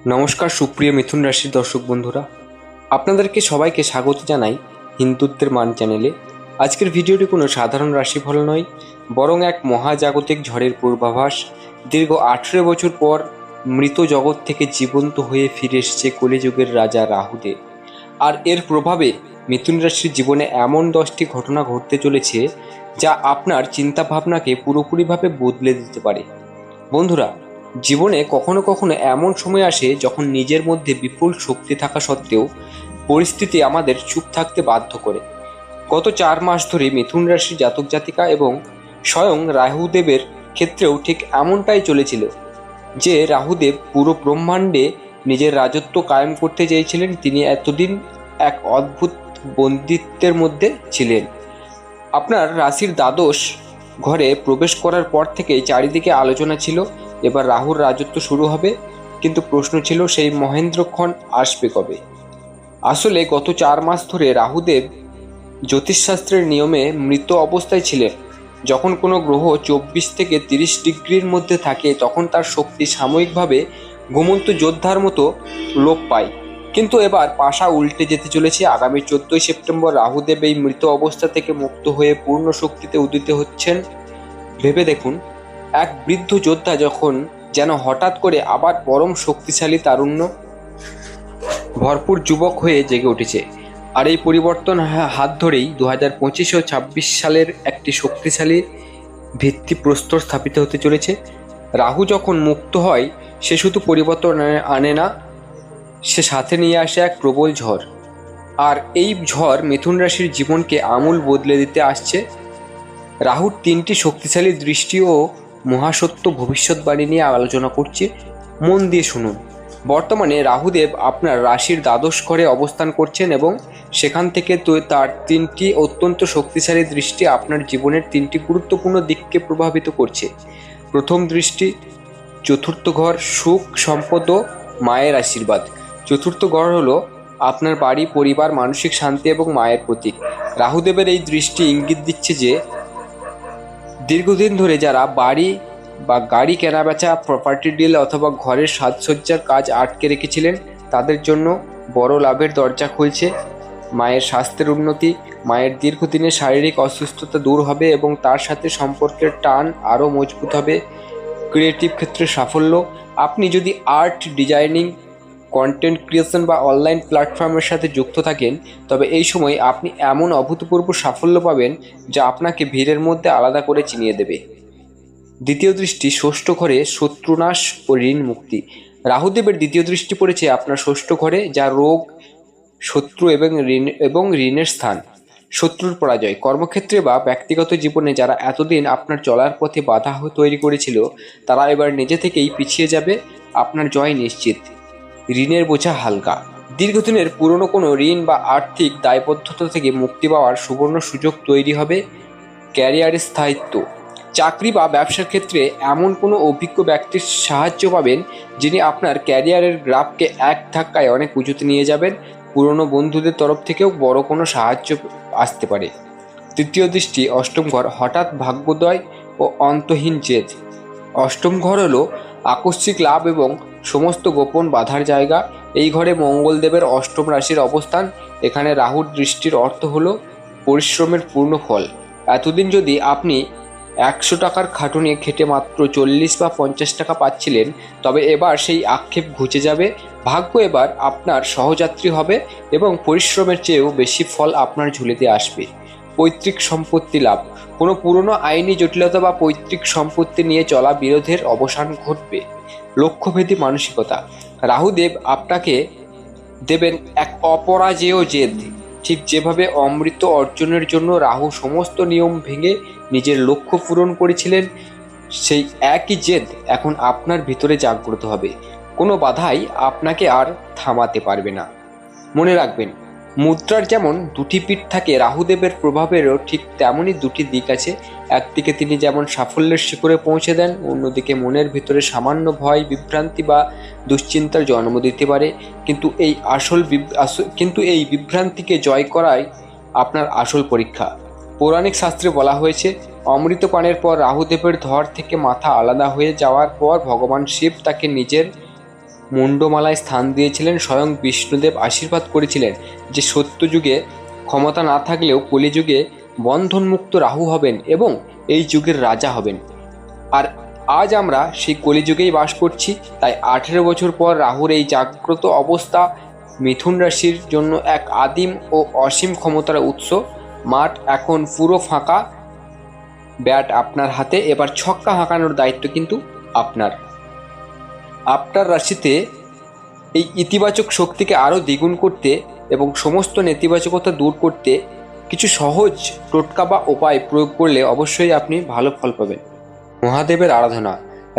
নমস্কার সুপ্রিয় মিথুন রাশির দর্শক বন্ধুরা, আপনাদেরকে সবাইকে স্বাগত জানাই হিন্দুত্বের মান চ্যানেলে। আজকের ভিডিওটি কোনো সাধারণ রাশিফল নয়, বরং এক মহাজাগতিক ঝড়ের পূর্বাভাস। দীর্ঘ 18 বছর পর মৃত জগৎ থেকে জীবন্ত হয়ে ফিরে এসেছে কলিযুগের রাজা রাহুদেব। আর এর প্রভাবে মিথুন রাশির জীবনে এমন 10টি ঘটনা ঘটতে চলেছে যা আপনার চিন্তাভাবনাকে পুরোপুরিভাবে বদলে দিতে পারে। বন্ধুরা, জীবনে কখনো কখনো এমন সময় আসে যখন নিজের মধ্যে বিপুল শক্তি থাকা সত্ত্বেও পরিস্থিতি আমাদের চুপ থাকতে বাধ্য করে। গত 4 মাস ধরে মিথুন রাশির জাতক জাতিকা এবং স্বয়ং রাহুদেবের ক্ষেত্রেও ঠিক এমনটাই চলেছিল যে রাহুদেব পুরো ব্রহ্মাণ্ডে নিজের রাজত্ব কায়েম করতে চেয়েছিলেন। তিনি এতদিন এক অদ্ভুত বন্দিত্বের মধ্যে ছিলেন। আপনার রাশির দ্বাদশ ঘরে প্রবেশ করার পর থেকেই চারিদিকে আলোচনা ছিল এবার রাহুর রাজত্ব শুরু হবে, কিন্তু প্রশ্ন ছিল সেই মহেন্দ্রক্ষণ আসবে কবে। আসলে গত 4 মাস ধরে রাহুদেব জ্যোতিষশাস্ত্রের নিয়মে মৃত অবস্থায় ছিলেন। যখন কোনো গ্রহ 24 থেকে 30 ডিগ্রির মধ্যে থাকে তখন তার শক্তি সাময়িকভাবে ঘুমন্ত যোদ্ধার মতো লোপ পায়। কিন্তু এবার পাশা উল্টে যেতে চলেছে। আগামী 14ই সেপ্টেম্বর রাহুদেব এই মৃত অবস্থা থেকে মুক্ত হয়ে পূর্ণ শক্তিতে উদিত হচ্ছেন। ভেবে দেখুন, এক বৃদ্ধ যোদ্ধা যখন যেন হঠাৎ করে আবার পরম শক্তিশালী তারুণ্য ভরপুর যুবক হয়ে জেগে উঠেছে। আর এই পরিবর্তন হাত ধরেই 2025 ও 26 সালের একটি শক্তিশালী ভিত্তিপ্রস্তর স্থাপিত হতে চলেছে। রাহু যখন মুক্ত হয় সে শুধু পরিবর্তন আনে না, সে সাথে নিয়ে আসে এক প্রবল ঝড়। আর এই ঝড় মিথুন রাশির জীবনকে আমূল বদলে দিতে আসছে। রাহুর 3টি শক্তিশালী দৃষ্টি ও মহাসত্য ভবিষ্যৎবাণী নিয়ে আলোচনা করছি, মন দিয়ে শুনুন। বর্তমানে রাহুদেব আপনার রাশির দ্বাদশ ঘরে অবস্থান করছেন এবং সেখান থেকে তার 3টি অত্যন্ত শক্তিশালী দৃষ্টি আপনার জীবনের 3টি গুরুত্বপূর্ণ দিককে প্রভাবিত করছে। প্রথম দৃষ্টি চতুর্থ ঘর, সুখ, সম্পদ ও মায়ের আশীর্বাদ। চতুর্থ ঘর হলো আপনার বাড়ি, পরিবার, মানসিক শান্তি এবং মায়ের প্রতীক। রাহুদেবের এই দৃষ্টি ইঙ্গিত দিচ্ছে যে দীর্ঘদিন ধরে যারা বাড়ি বা গাড়ি কেনাবেচা, প্রপার্টি ডিল অথবা ঘরের সাজসজ্জার কাজ আটকে রেখেছিলেন তাদের জন্য বড় লাভের দরজা খুলছে। মায়ের স্বাস্থ্যের উন্নতি, মায়ের দীর্ঘদিনের শারীরিক অসুস্থতা দূর হবে এবং তার সাথে সম্পর্কের টান আরও মজবুত হবে। ক্রিয়েটিভ ক্ষেত্রে সাফল্য, আপনি যদি আর্ট, ডিজাইনিং, কন্টেন্ট ক্রিয়েশন বা অনলাইন প্ল্যাটফর্মের সাথে যুক্ত থাকেন তবে এই সময় আপনি এমন অভূতপূর্ব সাফল্য পাবেন যা আপনাকে ভিড়ের মধ্যে আলাদা করে চিনিয়ে দেবে। দ্বিতীয় দৃষ্টি ষষ্ঠ ঘরে, শত্রুনাশ ও ঋণ মুক্তি। রাহুদেবের দ্বিতীয় দৃষ্টি পড়েছে আপনার ষষ্ঠ ঘরে, যা রোগ, শত্রু এবং ঋণের স্থান। শত্রুর পরাজয়, কর্মক্ষেত্রে বা ব্যক্তিগত জীবনে যারা এতদিন আপনার চলার পথে বাধা তৈরি করেছিল তারা এবার নিজে থেকেই পিছিয়ে যাবে। আপনার জয় নিশ্চিত। ঋণের বোঝা হালকা, দীর্ঘদিনের পুরনো কোনো ঋণ বা আর্থিক দায়বদ্ধতা থেকে মুক্তি পাওয়ার সুবর্ণ সুযোগ তৈরি হবে। ক্যারিয়ারের স্থায়িত্ব, চাকরি বা ব্যবসার ক্ষেত্রে এমন কোনো অভিজ্ঞ ব্যক্তির সাহায্য পাবেন যিনি আপনার ক্যারিয়ারের গ্রাফকে এক ধাক্কায় অনেক উঁচুতে নিয়ে যাবেন। পুরনো বন্ধুদের তরফ থেকেও বড় কোনো সাহায্য আসতে পারে। তৃতীয় দৃষ্টি অষ্টম ঘর, হঠাৎ ভাগ্যোদয় ও অন্তহীন জেদ। অষ্টম ঘর হলো আকস্মিক লাভ এবং সমস্ত গোপন বাধার জায়গা। এই ঘরে মঙ্গলদেবের অষ্টম রাশির অবস্থান। এখানে রাহুর দৃষ্টির অর্থ হলো পরিশ্রমের পূর্ণ ফল। এতদিন যদি আপনি 100 টাকার খাটুনি খেটে মাত্র 40 বা 50 টাকা পাচ্ছিলেন, তবে এবার সেই আক্ষেপ ঘুচে যাবে। ভাগ্য এবার আপনার সহযাত্রী হবে এবং পরিশ্রমের চেয়েও বেশি ফল আপনার ঝুলিতে আসবে। পৈতৃক সম্পত্তি লাভ, কোনো পুরনো আইনি জটিলতা বা পৈতৃক সম্পত্তি নিয়ে চলা বিরোধের অবসান ঘটবে। লক্ষ্যভেদী মানসিকতা, রাহুদেব আপনাকে দেবেন এক অপরাজেয় জেদ। ঠিক যেভাবে অমৃত অর্জনের জন্য রাহু সমস্ত নিয়ম ভেঙে নিজের লক্ষ্য পূরণ করেছিলেন, সেই একই জেদ এখন আপনার ভিতরে জাগ্রত হবে। কোনো বাধাই আপনাকে আর থামাতে পারবে না। মনে রাখবেন, মুদ্রার যেমন দুটি পিঠ থাকে, রাহুদেবের প্রভাবেরও ঠিক তেমনই দুটি দিক আছে। একদিকে তিনি যেমন সাফল্যের শিখরে পৌঁছে দেন, অন্যদিকে মনের ভিতরে সামান্য ভয়, বিভ্রান্তি বা দুশ্চিন্তার জন্ম দিতে পারে। কিন্তু এই বিভ্রান্তিকে জয় করাই আপনার আসল পরীক্ষা। পৌরাণিক শাস্ত্রে বলা হয়েছে, অমৃতপানের পর রাহুদেবের ধর থেকে মাথা আলাদা হয়ে যাওয়ার পর ভগবান শিব তাকে নিজের মুন্ডমালায় স্থান দিয়েছিলেন। স্বয়ং বিষ্ণুদেব আশীর্বাদ করেছিলেন যে সত্যযুগে ক্ষমতা না থাকলেও কলিযুগে বন্ধনমুক্ত রাহু হবেন এবং এই যুগের রাজা হবেন। আর আজ আমরা সেই কলিযুগেই বাস করছি। তাই 18 বছর পর রাহুর এই জাগ্রত অবস্থা মিথুন রাশির জন্য এক আদিম ও অসীম ক্ষমতার উৎস। মাঠ এখন পুরো ফাঁকা, ব্যাট আপনার হাতে, এবার ছক্কা হাঁকানোর দায়িত্ব কিন্তু আপনার। আপনার রাশিতে এই ইতিবাচক শক্তিকে আরও দ্বিগুণ করতে এবং সমস্ত নেতিবাচকতা দূর করতে কিছু সহজ টোটকা বা উপায় প্রয়োগ করলে অবশ্যই আপনি ভালো ফল পাবেন। মহাদেবের আরাধনা।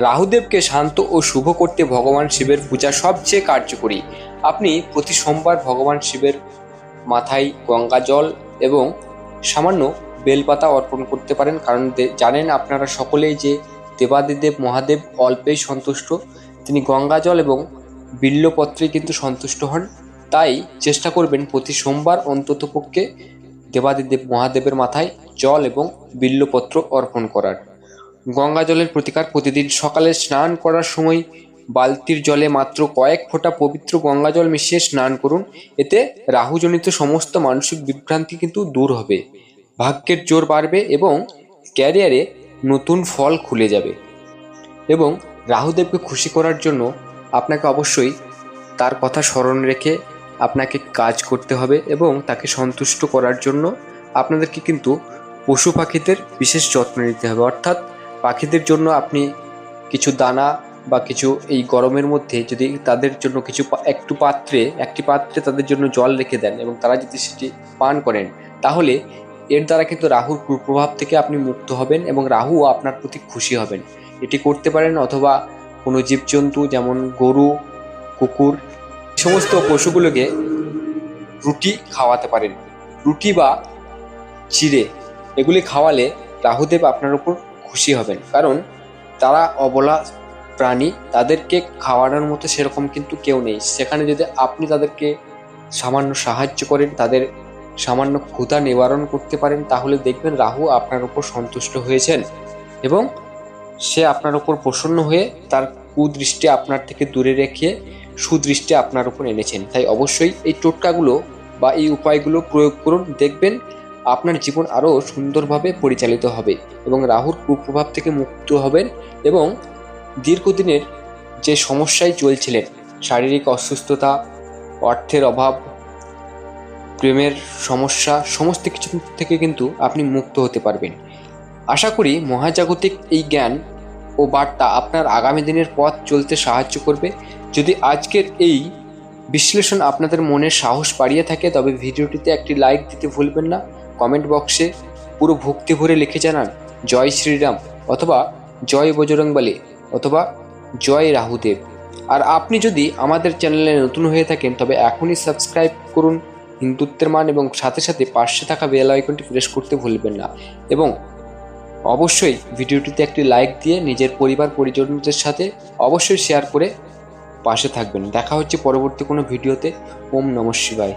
রাহুদেবকে শান্ত ও শুভ করতে ভগবান শিবের পূজা সবচেয়ে কার্যকরী। আপনি প্রতি সোমবার ভগবান শিবের মাথায় গঙ্গা জল এবং সামান্য বেলপাতা অর্পণ করতে পারেন, কারণ জানেন আপনারা সকলেই যে দেবাদিদেব মহাদেব অল্পেই সন্তুষ্ট। তিনি গঙ্গা জল এবং বিল্বপত্রে কিন্তু সন্তুষ্ট হন। তাই চেষ্টা করবেন প্রতি সোমবার অন্ততপক্ষে দেবাদিদেব মহাদেবের মাথায় জল এবং বিল্বপত্র অর্পণ করার। গঙ্গা জলের প্রতিকার। প্রতিদিন সকালে স্নান করার সময় বালতির জলে মাত্র কয়েক ফোঁটা পবিত্র গঙ্গা জল মিশিয়ে স্নান করুন। এতে রাহুজনিত সমস্ত মানসিক বিভ্রান্তি কিন্তু দূর হবে, ভাগ্যের জোর বাড়বে এবং ক্যারিয়ারে নতুন ফল খুলে যাবে। এবং রাহুদেবকে খুশি করার জন্য আপনাকে অবশ্যই তার কথা স্মরণ রেখে আপনাকে কাজ করতে হবে এবং তাকে সন্তুষ্ট করার জন্য আপনাদেরকে কিন্তু পশু পাখিদের বিশেষ যত্ন নিতে হবে। অর্থাৎ পাখিদের জন্য আপনি কিছু দানা বা কিছু এই গরমের মধ্যে যদি তাদের জন্য একটি পাত্রে তাদের জন্য জল রেখে দেন এবং তারা যদি সেটি পান করেন, তাহলে এর দ্বারা কিন্তু রাহুর কুপ্রভাব থেকে আপনি মুক্ত হবেন এবং রাহু আপনার প্রতি খুশি হবেন। এটি করতে পারেন। অথবা কোনো জীবজন্তু যেমন গরু, কুকুর, সমস্ত পশুগুলোকে রুটি খাওয়াতে পারেন। রুটি বা চিড়ে এগুলি খাওয়ালে রাহুদেব আপনার উপর খুশি হবেন, কারণ তারা অবলা প্রাণী, তাদেরকে খাওয়ানোর মতো সেরকম কিন্তু কেউ নেই। সেখানে যদি আপনি তাদেরকে সামান্য সাহায্য করেন, তাদের সামান্য ক্ষুধা নিবারণ করতে পারেন, তাহলে দেখবেন রাহু আপনার উপর সন্তুষ্ট হয়েছেন এবং সে আপনার উপর প্রসন্ন হয়ে তার কুদৃষ্টি আপনার থেকে দূরে রেখে সুদৃষ্টি আপনার উপর এনেছেন। তাই অবশ্যই এই টোটকাগুলো বা এই উপায়গুলো প্রয়োগ করুন, দেখবেন আপনার জীবন আরও সুন্দরভাবে পরিচালিত হবে এবং রাহুর কুপ্রভাব থেকে মুক্ত হবেন এবং দীর্ঘদিনের যে সমস্যায় চলছিলেন, শারীরিক অসুস্থতা, অর্থের অভাব, প্রেমের সমস্যা, সমস্ত কিছু থেকে কিন্তু আপনি মুক্ত হতে পারবেন। আশা করি মহাজাগতিক এই জ্ঞান ও বার্তা আপনার আগামী দিনের পথ চলতে সাহায্য করবে। যদি আজকের এই বিশ্লেষণ আপনাদের মনের সাহস বাড়িয়ে থাকে, তবে ভিডিওটিতে একটি লাইক দিতে ভুলবেন না। কমেন্ট বক্সে পুরো ভক্তি ভরে লিখে জানান জয় শ্রীরাম, অথবা জয় বজরংবলী, অথবা জয় রাহুদেব। আর আপনি যদি আমাদের চ্যানেলে নতুন হয়ে থাকেন তবে এখনই সাবস্ক্রাইব করুন হিন্দুত্বের মান এবং সাথে সাথে পাশে থাকা বেল আইকনটি প্রেস করতে ভুলবেন না। এবং অবশ্যই ভিডিওটিতে একটি লাইক দিয়ে নিজের পরিবার পরিজনদের সাথে অবশ্যই শেয়ার করে পাশে থাকবেন। দেখা হচ্ছে পরবর্তী কোনো ভিডিওতে। ওম নমঃ শিবায়।